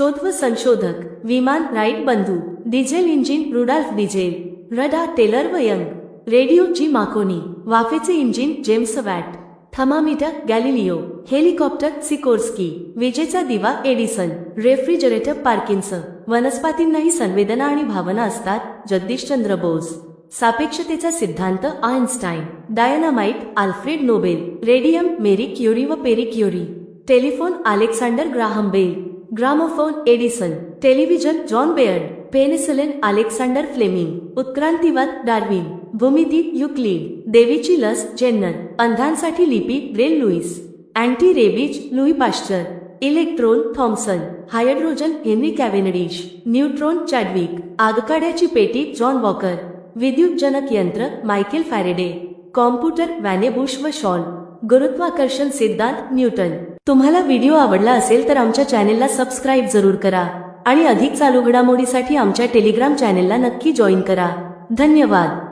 शोध व संशोधक विमान राईट बंधू, diesel engine Rudolf Diesel, radar Taylor व यंग, रेडिओ जी मार्कोनी, वाफेचे engine James Watt, thermometer Galileo, helicopter Sikorsky, विजेचा दिवा एडिसन, रेफ्रिजरेटर पार्किन्सन. वनस्पतींनाही संवेदना आणि भावना असतात जगदीशचंद्र बोस. सापेक्षतेचा सिद्धांत Einstein. Dynamite Alfred Nobel. Radium Marie Curie व Pierre Curie. Telephone Alexander Graham Bell. Gramophone Edison. Television John Baird. Penicillin Alexander Fleming. उत्क्रांतिवाद Darwin. भूमिती युक्लिड. देवीची लस जेन्नर. अंधांसाठी लिपी Braille Louis. Anti rabies Louis Pasteur. Electron Thomson. Hydrogen Henry Cavendish. Neutron Chadwick. आगकाड्याची पेटी John Walker. विद्युतजनक यंत्र Michael Faraday. Computer Vannevar Bush व शॉल. गुरुत्वाकर्षण सिद्धांत न्यूटन. तुम्हाला व्हिडिओ आवडला असेल तर आमच्या चॅनेलला सबस्क्राईब जरूर करा आणि अधिक चालू घडामोडीसाठी आमच्या टेलिग्राम चॅनेलला नक्की जॉईन करा. धन्यवाद.